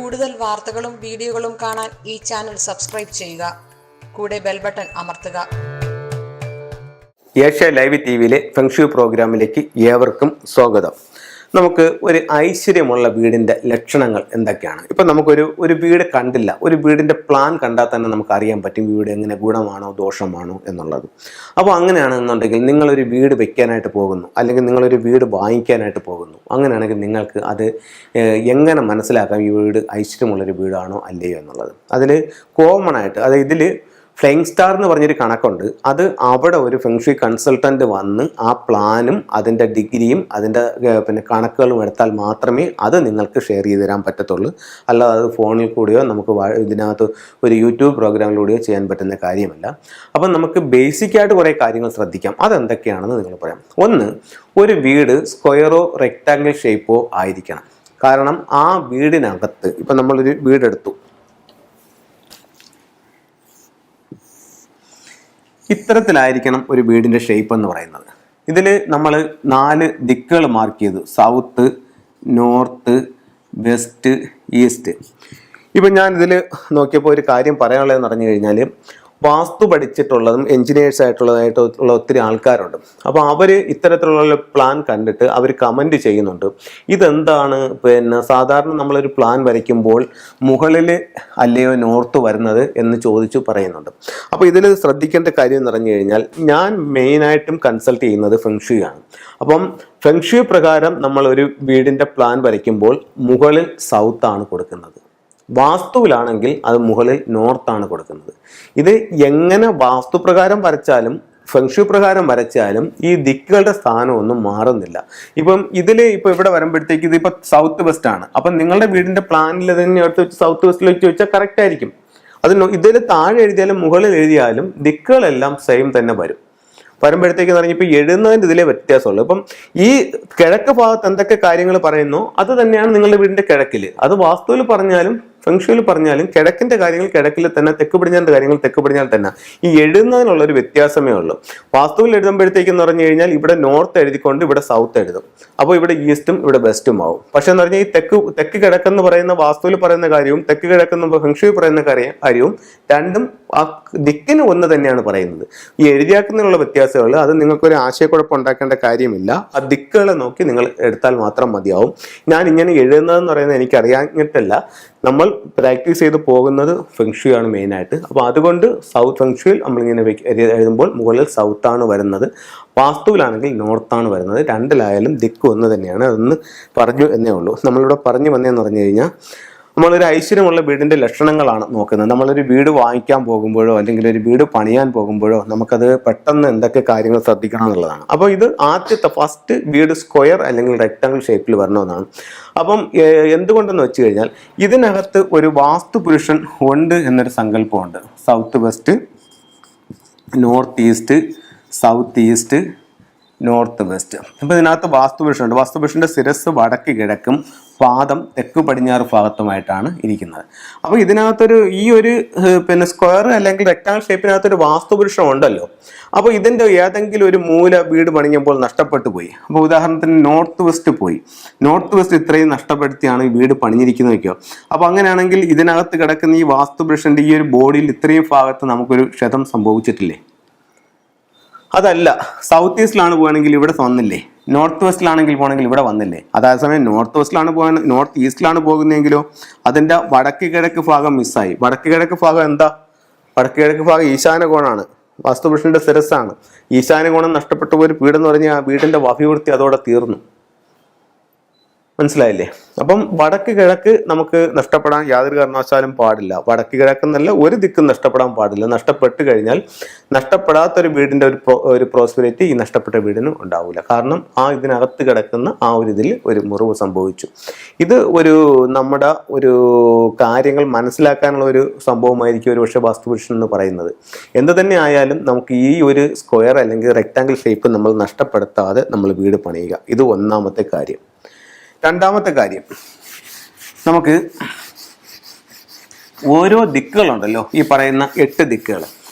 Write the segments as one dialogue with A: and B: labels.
A: കൂടുതൽ വാർത്തകളും വീഡിയോകളും കാണാൻ ഈ ചാനൽ സബ്സ്ക്രൈബ് ചെയ്യുക. കൂടെ ബെൽ ബട്ടൺ അമർത്തുക.
B: ഏഷ്യ ലൈവ് ടിവിയിലെ ഫെങ്ഷു പ്രോഗ്രാമിലേക്ക് ഏവർക്കും സ്വാഗതം. നമുക്ക് ഒരു ഐശ്വര്യമുള്ള വീടിൻ്റെ ലക്ഷണങ്ങൾ എന്തൊക്കെയാണ്? ഇപ്പം നമുക്കൊരു വീട് കണ്ടില്ല, ഒരു വീടിൻ്റെ പ്ലാൻ കണ്ടാൽ തന്നെ നമുക്ക് അറിയാൻ പറ്റും വീട് എങ്ങനെ ഗുണമാണോ ദോഷമാണോ എന്നുള്ളത്. അപ്പോൾ അങ്ങനെയാണെന്നുണ്ടെങ്കിൽ നിങ്ങളൊരു വീട് വെക്കാനായിട്ട് പോകുന്നു, അല്ലെങ്കിൽ നിങ്ങളൊരു വീട് വാങ്ങിക്കാനായിട്ട് പോകുന്നു. അങ്ങനെയാണെങ്കിൽ നിങ്ങൾക്ക് അത് എങ്ങനെ മനസ്സിലാക്കാം ഈ വീട് ഐശ്വര്യമുള്ളൊരു വീടാണോ അല്ലയോ എന്നുള്ളത്? അതിൽ കോമൺ ആയിട്ട് ഇതിൽ ഫ്ലൈയിങ് സ്റ്റാർ എന്ന് പറഞ്ഞൊരു കണക്കുണ്ട്. അത് അവിടെ ഒരു ഫെങ്ഷി കൺസൾട്ടൻറ്റ് വന്ന് ആ പ്ലാനും അതിൻ്റെ ഡിഗ്രിയും അതിൻ്റെ കണക്കുകളും എടുത്താൽ മാത്രമേ അത് നിങ്ങൾക്ക് ഷെയർ ചെയ്ത് തരാൻ പറ്റത്തുള്ളൂ. അല്ലാതെ അത് ഫോണിൽ കൂടിയോ നമുക്ക് ഇതിനകത്ത് ഒരു യൂട്യൂബ് പ്രോഗ്രാമിലൂടെയോ ചെയ്യാൻ പറ്റുന്ന കാര്യമല്ല. അപ്പം നമുക്ക് ബേസിക്കായിട്ട് കുറേ കാര്യങ്ങൾ ശ്രദ്ധിക്കാം. അതെന്തൊക്കെയാണെന്ന് നിങ്ങൾ പറയാം. ഒന്ന്, ഒരു വീട് സ്ക്വയറോ റെക്റ്റാങ്കിൾ ഷേപ്പോ ആയിരിക്കണം. കാരണം ആ വീടിനകത്ത് ഇപ്പം നമ്മളൊരു വീടെടുത്തു, ഇത്തരത്തിലായിരിക്കണം ഒരു വീടിൻ്റെ ഷേപ്പ് എന്ന് പറയുന്നത്. ഇതിൽ നമ്മൾ 4 ദിക്കുകൾ മാർക്ക് ചെയ്തു: സൗത്ത്, നോർത്ത്, വെസ്റ്റ്, ഈസ്റ്റ്. ഇപ്പം ഞാൻ ഇതിൽ നോക്കിയപ്പോൾ ഒരു കാര്യം പറയാനുള്ളതെന്ന് പറഞ്ഞു കഴിഞ്ഞാൽ, വാസ്തു പഠിച്ചിട്ടുള്ളതും എൻജിനീയേഴ്സ് ആയിട്ടുള്ള ഒത്തിരി ആൾക്കാരുണ്ട്. അപ്പോൾ അവർ ഇത്തരത്തിലുള്ള പ്ലാൻ കണ്ടിട്ട് അവർ കമൻറ്റ് ചെയ്യുന്നുണ്ട്, ഇതെന്താണ് സാധാരണ നമ്മളൊരു പ്ലാൻ വരയ്ക്കുമ്പോൾ മുകളിൽ അല്ലയോ നോർത്ത് വരുന്നത് എന്ന് ചോദിച്ചു പറയുന്നുണ്ട്. അപ്പോൾ ഇതിൽ ശ്രദ്ധിക്കേണ്ട കാര്യം എന്ന് പറഞ്ഞു കഴിഞ്ഞാൽ, ഞാൻ മെയിനായിട്ടും കൺസൾട്ട് ചെയ്യുന്നത് ഫെങ്ഷുയി ആണ്. അപ്പം ഫെങ്ഷുയി പ്രകാരം നമ്മളൊരു വീടിൻ്റെ പ്ലാൻ വരയ്ക്കുമ്പോൾ മുകളിൽ സൗത്താണ് കൊടുക്കുന്നത്. വാസ്തുവിലാണെങ്കിൽ അത് മുകളിൽ നോർത്താണ് കൊടുക്കുന്നത്. ഇത് എങ്ങനെ വാസ്തുപ്രകാരം വരച്ചാലും ഫെങ്ഷു പ്രകാരം വരച്ചാലും ഈ ദിക്കുകളുടെ സ്ഥാനമൊന്നും മാറുന്നില്ല. ഇപ്പം ഇവിടെ വരുമ്പോഴത്തേക്ക് ഇതിപ്പോൾ സൗത്ത് വെസ്റ്റ് ആണ്. അപ്പം നിങ്ങളുടെ വീടിന്റെ പ്ലാനിൽ തന്നെ എടുത്ത് വെച്ച് സൗത്ത് വെസ്റ്റിലേക്ക് വെച്ചാൽ കറക്റ്റ് ആയിരിക്കും. ഇതിൽ താഴെ എഴുതിയാലും മുകളിൽ എഴുതിയാലും ദിക്കുകളെല്ലാം സെയിം തന്നെ വരുമ്പോഴത്തേക്ക് പറഞ്ഞപ്പോൾ എഴുതുന്നതിൻ്റെ ഇതിലേ വ്യത്യാസമുള്ളൂ. ഇപ്പം ഈ കിഴക്ക് ഭാഗത്ത് എന്തൊക്കെ കാര്യങ്ങൾ പറയുന്നു അത് തന്നെയാണ് നിങ്ങളുടെ വീടിന്റെ കിഴക്കിൽ. അത് വാസ്തുവിൽ പറഞ്ഞാലും ഫെങ്ഷുയിൽ പറഞ്ഞാലും കിഴക്കിന്റെ കാര്യങ്ങൾ കിഴക്കിൽ തന്നെ, തെക്ക് പടിഞ്ഞാറിന്റെ കാര്യങ്ങൾ തെക്ക് പടിഞ്ഞാൽ തന്നെ. ഈ എഴുതുന്നതിനുള്ളൊരു വ്യത്യാസമേ ഉള്ളൂ. വാസ്തുവിൽ എഴുതുമ്പോഴത്തേക്കെന്ന് പറഞ്ഞു കഴിഞ്ഞാൽ ഇവിടെ നോർത്ത് എഴുതിക്കൊണ്ട് ഇവിടെ സൗത്ത് എഴുതും. അപ്പോൾ ഇവിടെ ഈസ്റ്റും ഇവിടെ വെസ്റ്റും ആവും. പക്ഷെ എന്ന് പറഞ്ഞാൽ ഈ തെക്ക് കിഴക്കെന്ന് പറയുന്ന വാസ്തുവിൽ പറയുന്ന കാര്യവും തെക്ക് കിഴക്കെന്ന് ഫെങ്ഷുയിൽ പറയുന്ന കാര്യവും രണ്ടും ആ ദിക്കിന് ഒന്ന് തന്നെയാണ് പറയുന്നത്. ഈ എഴുതിയാക്കുന്നതിനുള്ള വ്യത്യാസമേ ഉള്ളൂ. അത് നിങ്ങൾക്കൊരു ആശയക്കുഴപ്പം ഉണ്ടാക്കേണ്ട കാര്യമില്ല. ആ ദിക്കുകളെ നോക്കി നിങ്ങൾ എടുത്താൽ മാത്രം മതിയാവും. ഞാൻ ഇങ്ങനെ എഴുതുന്നതെന്ന് പറയുന്നത് എനിക്കറിയാഞ്ഞിട്ടല്ല, നമ്മൾ പ്രാക്ടീസ് ചെയ്ത് പോകുന്നത് ഫെങ്ഷുയി ആണ് മെയിനായിട്ട്. അപ്പോൾ അതുകൊണ്ട് സൗത്ത് ഫെങ്ഷുയിൽ നമ്മളിങ്ങനെ എഴുതുമ്പോൾ മുകളിൽ സൗത്താണ് വരുന്നത്, വാസ്തുവിലാണെങ്കിൽ നോർത്താണ് വരുന്നത്. രണ്ടിലായാലും ദിക്ക് ഒന്ന് തന്നെയാണ്. അതൊന്ന് പറഞ്ഞു എന്നേ ഉള്ളൂ. നമ്മളിവിടെ പറഞ്ഞു വന്നതെന്ന് പറഞ്ഞു കഴിഞ്ഞാൽ, നമ്മളൊരു ഐശ്വര്യമുള്ള വീടിൻ്റെ ലക്ഷണങ്ങളാണ് നോക്കുന്നത്. നമ്മളൊരു വീട് വാങ്ങിക്കാൻ പോകുമ്പോഴോ അല്ലെങ്കിൽ ഒരു വീട് പണിയാൻ പോകുമ്പോഴോ നമുക്കത് പെട്ടെന്ന് എന്തൊക്കെ കാര്യങ്ങൾ ശ്രദ്ധിക്കണം എന്നുള്ളതാണ്. അപ്പോൾ ഇത് ആദ്യത്തെ ഫസ്റ്റ് വീട് സ്ക്വയർ അല്ലെങ്കിൽ റെക്ടാങ്കിൾ ഷേപ്പിൽ വരണമെന്നാണ്. അപ്പം എന്തുകൊണ്ടെന്ന് വെച്ച് കഴിഞ്ഞാൽ, ഇതിനകത്ത് ഒരു വാസ്തു പുരുഷൻ ഉണ്ട് എന്നൊരു സങ്കല്പമുണ്ട്. South west, north east, south east, north west. അപ്പോൾ ഇതിനകത്ത് വാസ്തുപുരുഷനുണ്ട്. വാസ്തുപുരുഷൻ്റെ ശിരസ് വടക്ക് കിഴക്കും പാദം തെക്ക് പടിഞ്ഞാറ് ഭാഗത്തുമായിട്ടാണ് ഇരിക്കുന്നത്. അപ്പോൾ ഇതിനകത്തൊരു ഈ ഒരു സ്ക്വയർ അല്ലെങ്കിൽ റെക്ടാങ്കിൾ ഷേപ്പിനകത്തൊരു വാസ്തുപുരുഷൻ ഉണ്ടല്ലോ. അപ്പോൾ ഇതിൻ്റെ ഏതെങ്കിലും ഒരു മൂല വീട് പണിയുമ്പോൾ നഷ്ടപ്പെട്ടു പോയി. അപ്പോൾ ഉദാഹരണത്തിന് നോർത്ത് വെസ്റ്റ് പോയി, നോർത്ത് വെസ്റ്റ് ഇത്രയും നഷ്ടപ്പെടുത്തിയാണ് ഈ വീട് പണിഞ്ഞിരിക്കുന്നത് വയ്ക്കുക. അപ്പോൾ അങ്ങനെയാണെങ്കിൽ ഇതിനകത്ത് കിടക്കുന്ന ഈ വാസ്തുപുരുഷൻ്റെ ഈ ഒരു ബോഡിയിൽ ഇത്രയും ഭാഗത്ത് നമുക്കൊരു ക്ഷതം സംഭവിച്ചിട്ടില്ലേ? അതല്ല, സൗത്ത് ഈസ്റ്റിലാണ് പോകണമെങ്കിൽ ഇവിടെ വന്നില്ലേ, നോർത്ത് വെസ്റ്റിലാണെങ്കിൽ പോകണമെങ്കിൽ ഇവിടെ വന്നില്ലേ. അതേസമയം നോർത്ത് ഈസ്റ്റിലാണ് പോകുന്നതെങ്കിലോ അതിൻ്റെ വടക്ക് കിഴക്ക് ഭാഗം മിസ്സായി. വടക്ക് കിഴക്ക് ഭാഗം എന്താ? വടക്ക് കിഴക്ക് ഭാഗം ഈശാന കോണാണ്, വാസ്തുപുരുഷന്റെ ശിരസ്സാണ്. ഈശാന കോണം നഷ്ടപ്പെട്ടു പോയൊരു വീടെന്ന് പറഞ്ഞാൽ ആ വീടിന്റെ അഭിവൃദ്ധി അതോടെ തീർന്നു. മനസ്സിലായില്ലേ? അപ്പം വടക്ക് കിഴക്ക് നമുക്ക് നഷ്ടപ്പെടാൻ യാതൊരു കാരണവശാലും പാടില്ല. വടക്ക് കിഴക്കെന്നല്ല, ഒരു ദിക്കും നഷ്ടപ്പെടാൻ പാടില്ല. നഷ്ടപ്പെട്ട് കഴിഞ്ഞാൽ നഷ്ടപ്പെടാത്തൊരു വീടിന്റെ ഒരു പ്രോസ്പെരിറ്റി ഈ നഷ്ടപ്പെട്ട വീടിന് ഉണ്ടാവില്ല. കാരണം ഇതിനകത്ത് കിടക്കുന്ന ഒരു ഇതിൽ ഒരു മുറിവ് സംഭവിച്ചു. ഇത് നമ്മുടെ ഒരു കാര്യങ്ങൾ മനസ്സിലാക്കാനുള്ള ഒരു സംഭവമായിരിക്കും ഒരു പക്ഷേ വാസ്തുപുരുഷൻ എന്ന് പറയുന്നത്. എന്ത് തന്നെ ആയാലും നമുക്ക് ഈ ഒരു സ്ക്വയർ അല്ലെങ്കിൽ റെക്ടാങ്കിൾ ഷേപ്പ് നമ്മൾ നഷ്ടപ്പെടുത്താതെ നമ്മൾ വീട് പണിയുക. ഇത് ഒന്നാമത്തെ കാര്യം. രണ്ടാമത്തെ കാര്യം, നമുക്ക് ഓരോ ദിക്കുകളുണ്ടല്ലോ, ഈ പറയുന്ന 8 ദിക്കുകൾ,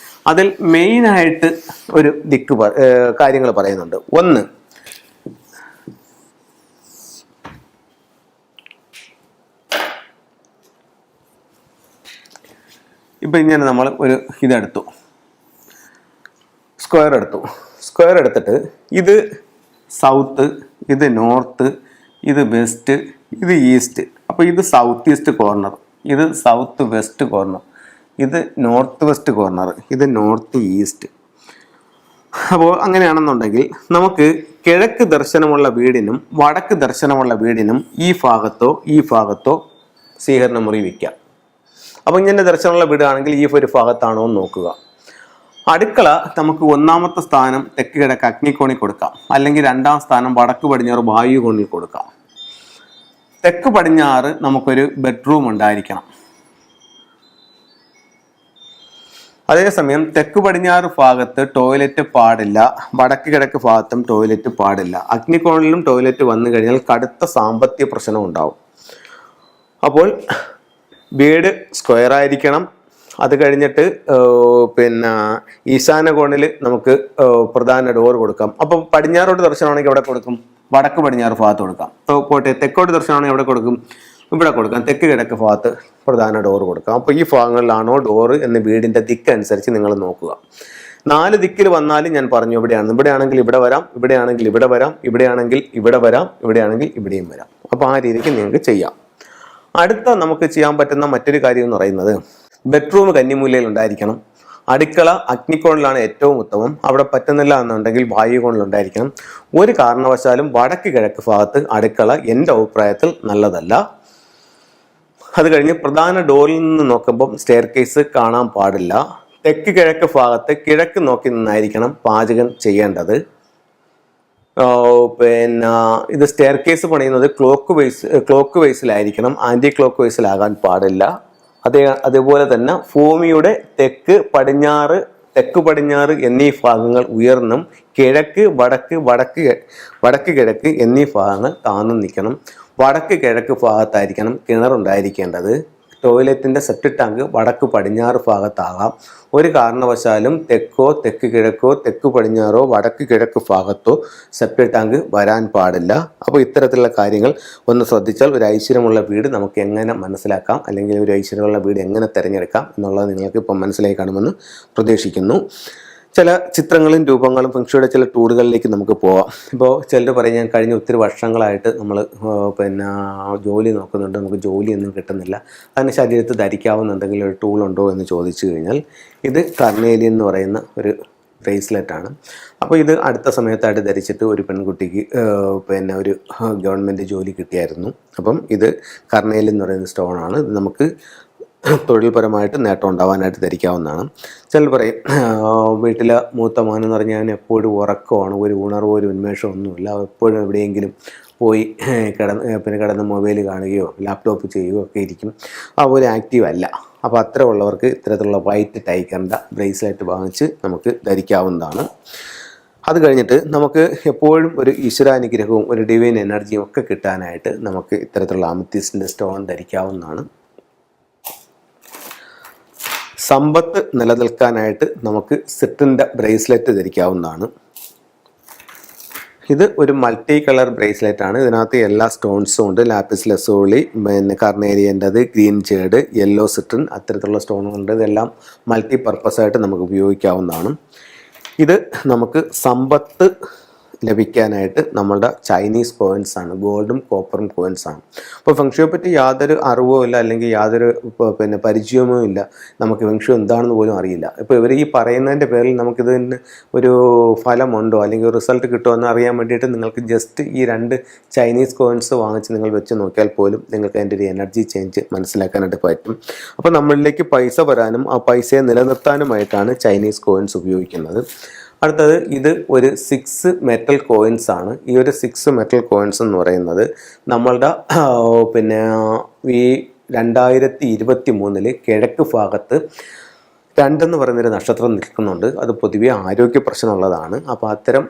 B: അതിൽ മെയിനായിട്ട് ഒരു കാര്യങ്ങൾ പറയുന്നുണ്ട്. ഒന്ന്, ഇപ്പം ഇങ്ങനെ നമ്മൾ ഒരു ഇതെടുത്തു, സ്ക്വയർ എടുത്തു. സ്ക്വയർ എടുത്തിട്ട് ഇത് സൗത്ത്, ഇത് നോർത്ത്, ഇത് വെസ്റ്റ്, ഇത് ഈസ്റ്റ്. അപ്പോൾ ഇത് സൗത്ത് ഈസ്റ്റ് കോർണർ, ഇത് സൗത്ത് വെസ്റ്റ് കോർണർ, ഇത് നോർത്ത് വെസ്റ്റ് കോർണർ, ഇത് നോർത്ത് ഈസ്റ്റ്. അപ്പോൾ അങ്ങനെയാണെന്നുണ്ടെങ്കിൽ നമുക്ക് കിഴക്ക് ദർശനമുള്ള വീടിനും വടക്ക് ദർശനമുള്ള വീടിനും ഈ ഭാഗത്തോ സ്വീകരണ മുറി വയ്ക്കാം. അപ്പോൾ ഇങ്ങനെ ദർശനമുള്ള വീടാണെങ്കിൽ ഈ ഒരു ഭാഗത്താണോ എന്ന് നോക്കുക. അടുക്കള നമുക്ക് ഒന്നാമത്തെ സ്ഥാനം തെക്ക് കിഴക്ക് അഗ്നികോണിൽ കൊടുക്കാം, അല്ലെങ്കിൽ രണ്ടാം സ്ഥാനം വടക്ക് പടിഞ്ഞാറ് വായുകോണിൽ കൊടുക്കാം. തെക്ക് പടിഞ്ഞാറ് നമുക്കൊരു ബെഡ്റൂം ഉണ്ടായിരിക്കണം. അതേസമയം തെക്ക് പടിഞ്ഞാറ് ഭാഗത്ത് ടോയ്ലറ്റ് പാടില്ല, വടക്ക് കിഴക്ക് ഭാഗത്തും ടോയ്ലറ്റ് പാടില്ല. അഗ്നികോണിലും ടോയ്ലറ്റ് വന്നു കഴിഞ്ഞാൽ കടുത്ത സാമ്പത്തിക പ്രശ്നം ഉണ്ടാവും. അപ്പോൾ വീട് സ്ക്വയർ ആയിരിക്കണം. അത് കഴിഞ്ഞിട്ട് ഈശാന കോണിൽ നമുക്ക് പ്രധാന ഡോർ കൊടുക്കാം. അപ്പം പടിഞ്ഞാറോട്ട് ദർശനമാണെങ്കിൽ എവിടെ കൊടുക്കും? വടക്ക് പടിഞ്ഞാറ് ഭാഗത്ത് കൊടുക്കാം. പോട്ടെ, തെക്കോട്ട് ദർശനമാണെങ്കിൽ എവിടെ കൊടുക്കും? ഇവിടെ കൊടുക്കാം. തെക്ക് കിഴക്ക് ഭാഗത്ത് പ്രധാന ഡോർ കൊടുക്കാം. അപ്പോൾ ഈ ഭാഗങ്ങളിലാണോ ഡോറ് എന്ന് വീടിൻ്റെ ദിക്കനുസരിച്ച് നിങ്ങൾ നോക്കുക. 4 ദിക്കിൽ വന്നാലും ഞാൻ പറഞ്ഞു, ഇവിടെയാണെങ്കിൽ ഇവിടെ വരാം, ഇവിടെയാണെങ്കിൽ ഇവിടെ വരാം, ഇവിടെയാണെങ്കിൽ ഇവിടെ വരാം, ഇവിടെയാണെങ്കിൽ ഇവിടെയും വരാം. അപ്പോൾ ആ രീതിക്ക് നിങ്ങൾക്ക് ചെയ്യാം. അടുത്ത നമുക്ക് ചെയ്യാൻ പറ്റുന്ന മറ്റൊരു കാര്യം എന്ന് പറയുന്നത്, ബെഡ്റൂം കന്നിമൂലയിൽ ഉണ്ടായിരിക്കണം. അടുക്കള അഗ്നികോണിലാണ് ഏറ്റവും ഉത്തമം. അവിടെ പറ്റുന്നില്ല എന്നുണ്ടെങ്കിൽ വായുകോണിൽ ഉണ്ടായിരിക്കണം. ഒരു കാരണവശാലും വടക്ക് കിഴക്ക് ഭാഗത്ത് അടുക്കള എൻ്റെ അഭിപ്രായത്തിൽ നല്ലതല്ല. അത് കഴിഞ്ഞ് പ്രധാന ഡോറിൽ നിന്ന് നോക്കുമ്പം സ്റ്റെയർ കേസ് കാണാൻ പാടില്ല. തെക്ക് കിഴക്ക് ഭാഗത്ത് കിഴക്ക് നോക്കി നിന്നായിരിക്കണം പാചകം ചെയ്യേണ്ടത്. ഇത് സ്റ്റെയർ കേസ് പണിയുന്നത് ക്ലോക്ക് വൈസിലായിരിക്കണം, ആൻറ്റി ക്ലോക്ക് വൈസിലാകാൻ പാടില്ല. അതേപോലെ തന്നെ ഭൂമിയുടെ തെക്ക് പടിഞ്ഞാറ് എന്നീ ഭാഗങ്ങൾ ഉയർന്നും കിഴക്ക് വടക്ക് കിഴക്ക് എന്നീ ഭാഗങ്ങൾ താഴ്ന്നും നിൽക്കണം. വടക്ക് കിഴക്ക് ഭാഗത്തായിരിക്കണം കിണറുണ്ടായിരിക്കേണ്ടത്. ടോയ്ലറ്റിൻ്റെ സെപ്റ്റിക് ടാങ്ക് വടക്ക് പടിഞ്ഞാറ് ഭാഗത്താകാം. ഒരു കാരണവശാലും തെക്ക് കിഴക്കോ തെക്ക് പടിഞ്ഞാറോ വടക്ക് കിഴക്ക് ഭാഗത്തോ സെപ്റ്റിക് ടാങ്ക് വരാൻ പാടില്ല. അപ്പോൾ ഇത്തരത്തിലുള്ള കാര്യങ്ങൾ ഒന്ന് ശ്രദ്ധിച്ചാൽ ഒരു ഐശ്വര്യമുള്ള വീട് നമുക്ക് എങ്ങനെ മനസ്സിലാക്കാം, അല്ലെങ്കിൽ ഒരു ഐശ്വര്യമുള്ള വീട് എങ്ങനെ തിരഞ്ഞെടുക്കാം എന്നുള്ളത് നിങ്ങൾക്ക് ഇപ്പം മനസ്സിലായി കാണുമെന്ന് പ്രതീക്ഷിക്കുന്നു. ചില ചിത്രങ്ങളും രൂപങ്ങളും ഫെങ്ഷുയുടെ ചില ടൂളുകളിലേക്ക് നമുക്ക് പോവാം. ഇപ്പോൾ ചിലർ പറയും, ഞാൻ കഴിഞ്ഞ ഒത്തിരി വർഷങ്ങളായിട്ട് നമ്മൾ ജോലി നോക്കുന്നുണ്ട്, നമുക്ക് ജോലിയൊന്നും കിട്ടുന്നില്ല, അതിന് ശരീരത്തിൽ ധരിക്കാവുന്ന എന്തെങ്കിലും ഒരു ടൂളുണ്ടോ എന്ന് ചോദിച്ചു കഴിഞ്ഞാൽ, ഇത് കർണേലിയൻ എന്ന് പറയുന്ന ഒരു ബ്രേസ്ലെറ്റാണ്. അപ്പോൾ ഇത് അടുത്ത സമയത്തായിട്ട് ധരിച്ചിട്ട് ഒരു പെൺകുട്ടിക്ക് ഒരു ഗവൺമെൻറ് ജോലി കിട്ടിയായിരുന്നു. അപ്പം ഇത് കർണേലിയൻ എന്ന് പറയുന്ന സ്റ്റോണാണ്. ഇത് നമുക്ക് തൊഴിൽപരമായിട്ട് നേട്ടം ഉണ്ടാവാനായിട്ട് ധരിക്കാവുന്നതാണ്. ചിലർ പറയും, വീട്ടിലെ മൂത്ത മോനെന്ന് പറഞ്ഞാൽ എപ്പോഴും ഉറക്കമാണ്, ഒരു ഉണർവോ ഒരു ഉന്മേഷമോ ഒന്നുമില്ല, എപ്പോഴും എവിടെയെങ്കിലും പോയി കിടന്ന് മൊബൈൽ കാണുകയോ ലാപ്ടോപ്പ് ചെയ്യുകയോ ഒക്കെ ഇരിക്കും, അതുപോലെ ആക്റ്റീവ് അല്ല. അപ്പോൾ അത്തരമുള്ളവർക്ക് ഇത്തരത്തിലുള്ള വൈറ്റ് ടൈഗറിൻ്റെ ബ്രേസ്ലെറ്റ് വാങ്ങിച്ച് നമുക്ക് ധരിക്കാവുന്നതാണ്. അത് കഴിഞ്ഞിട്ട് നമുക്ക് എപ്പോഴും ഒരു ഈശ്വരാനുഗ്രഹവും ഒരു ഡിവൈൻ എനർജിയും ഒക്കെ കിട്ടാനായിട്ട് നമുക്ക് ഇത്തരത്തിലുള്ള അമത്തിസ്റ്റിൻ്റെ സ്റ്റോൺ ധരിക്കാവുന്നതാണ്. സമ്പത്ത് നിലനിൽക്കാനായിട്ട് നമുക്ക് സിറ്റിൻ്റെ ബ്രേസ്ലെറ്റ് ധരിക്കാവുന്നതാണ്. ഇത് ഒരു മൾട്ടി കളർ ബ്രേസ്ലെറ്റ് ആണ്. ഇതിനകത്ത് എല്ലാ സ്റ്റോൺസും ഉണ്ട്. ലാപ്പിസ് ലസോളി, കർണേലിയൻ്റെത്, ഗ്രീൻ ജേഡ്, യെല്ലോ സിട്രിൻ, അത്തരത്തിലുള്ള സ്റ്റോണുകളുണ്ട്. ഇതെല്ലാം മൾട്ടി പർപ്പസായിട്ട് നമുക്ക് ഉപയോഗിക്കാവുന്നതാണ്. ഇത് നമുക്ക് സമ്പത്ത് ലഭിക്കാനായിട്ട് നമ്മളുടെ ചൈനീസ് കോയിൻസ് ആണ്, ഗോൾഡും കോപ്പറും കോയിൻസ് ആണ്. അപ്പോൾ ഫെങ്ഷുയെ പറ്റി യാതൊരു അറിവോ ഇല്ല, അല്ലെങ്കിൽ യാതൊരു പരിചയമോ ഇല്ല, നമുക്ക് ഫെങ്ഷു എന്താണെന്ന് പോലും അറിയില്ല. ഇപ്പോൾ ഇവർ ഈ പറയുന്നതിൻ്റെ പേരിൽ നമുക്കിതിന് ഒരു ഫലമുണ്ടോ അല്ലെങ്കിൽ റിസൾട്ട് കിട്ടുമോ എന്ന് അറിയാൻ വേണ്ടിയിട്ട് നിങ്ങൾക്ക് ജസ്റ്റ് ഈ 2 ചൈനീസ് കോയിൻസ് വാങ്ങിച്ച് നിങ്ങൾ വെച്ച് നോക്കിയാൽ പോലും നിങ്ങൾക്ക് അതിൻ്റെ ഒരു എനർജി ചേഞ്ച് മനസ്സിലാക്കാനായിട്ട് പറ്റും. അപ്പോൾ നമ്മളിലേക്ക് പൈസ വരാനും ആ പൈസയെ നിലനിർത്താനുമായിട്ടാണ് ചൈനീസ് കോയിൻസ് ഉപയോഗിക്കുന്നത്. അടുത്തത് ഇത് ഒരു 6 മെറ്റൽ കോയിൻസ് ആണ്. ഈ ഒരു 6 മെറ്റൽ കോയിൻസ് എന്ന് പറയുന്നത് നമ്മളുടെ ഈ 2023 കിഴക്ക് ഭാഗത്ത് 2 എന്ന് പറയുന്നൊരു നക്ഷത്രം നിൽക്കുന്നുണ്ട്. അത് പൊതുവെ ആരോഗ്യ പ്രശ്നമുള്ളതാണ്. അപ്പോൾ അത്തരം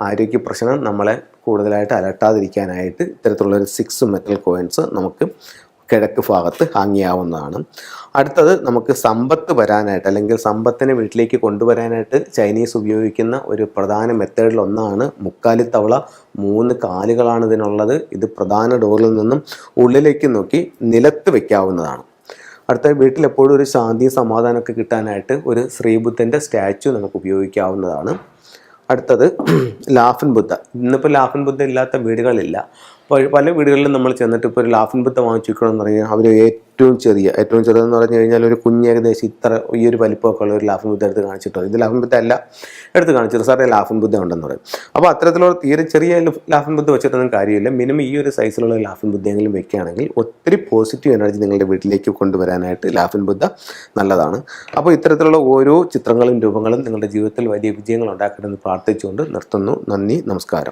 B: ആരോഗ്യ പ്രശ്നം നമ്മളെ കൂടുതലായിട്ട് അലട്ടാതിരിക്കാനായിട്ട് ഇത്തരത്തിലുള്ളൊരു 6 മെറ്റൽ കോയിൻസ് നമുക്ക് കിഴക്ക് ഭാഗത്ത് ഹാങ്ങിയാവുന്നതാണ്. അടുത്തത് നമുക്ക് സമ്പത്ത് വരാനായിട്ട് അല്ലെങ്കിൽ സമ്പത്തിനെ വീട്ടിലേക്ക് കൊണ്ടുവരാനായിട്ട് ചൈനീസ് ഉപയോഗിക്കുന്ന ഒരു പ്രധാന മെത്തേഡിലൊന്നാണ് മുക്കാലിത്തവള. 3 കാലുകളാണ് ഇതിനുള്ളത്. ഇത് പ്രധാന ഡോറിൽ നിന്നും ഉള്ളിലേക്ക് നോക്കി നിലത്ത് വയ്ക്കാവുന്നതാണ്. അടുത്ത വീട്ടിൽ എപ്പോഴും ഒരു ശാന്തിയും സമാധാനമൊക്കെ കിട്ടാനായിട്ട് ഒരു ശ്രീബുദ്ധൻ്റെ സ്റ്റാച്ചു നമുക്ക് ഉപയോഗിക്കാവുന്നതാണ്. അടുത്തത് ലാഫിൻ ബുദ്ധ. ഇന്നിപ്പോൾ ലാഫിൻ ബുദ്ധ ഇല്ലാത്ത വീടുകളില്ല. പല വീടുകളിലും നമ്മൾ ചെന്നിട്ട് ഇപ്പോൾ ഒരു ലാഫിൻ ബുദ്ധ വാങ്ങിച്ചു വെക്കണമെന്ന് പറഞ്ഞാൽ അവർ ഏറ്റവും ചെറുതെന്ന് പറഞ്ഞു കഴിഞ്ഞാൽ ഒരു കുഞ്ഞ് ഏകദേശം ഇത്ര ഈ ഒരു വലിപ്പമൊക്കെ ഉള്ള ഒരു ലാഫിൻ ബുദ്ധ എടുത്ത് കാണിച്ചിട്ടോ, ഇത് ലാഫിൻ ബുദ്ധ അല്ല, എടുത്ത് കാണിച്ചിട്ട് സാറേ ലാഫിൻ ബുദ്ധ ഉണ്ടെന്ന് പറയും. അപ്പോൾ അത്തരത്തിലുള്ള തീരെ ചെറിയ ലാഫിൻ ബുദ്ധ വെച്ചിട്ടൊന്നും കാര്യമില്ല. മിനിമം ഈ ഒരു സൈസിലുള്ള ലാഫിൻ ബുദ്ധയെങ്കിലും വെക്കുകയാണെങ്കിൽ ഒത്തിരി പോസിറ്റീവ് എനർജി നിങ്ങളുടെ വീട്ടിലേക്ക് കൊണ്ടുവരാനായിട്ട് ലാഫിൻ ബുദ്ധ നല്ലതാണ്. അപ്പോൾ ഇത്തരത്തിലുള്ള ഓരോ ചിത്രങ്ങളും രൂപങ്ങളും നിങ്ങളുടെ ജീവിതത്തിൽ വലിയ വിജയങ്ങൾ ഉണ്ടാക്കണമെന്ന് പ്രാർത്ഥിച്ചുകൊണ്ട് നിർത്തുന്നു. നന്ദി, നമസ്കാരം.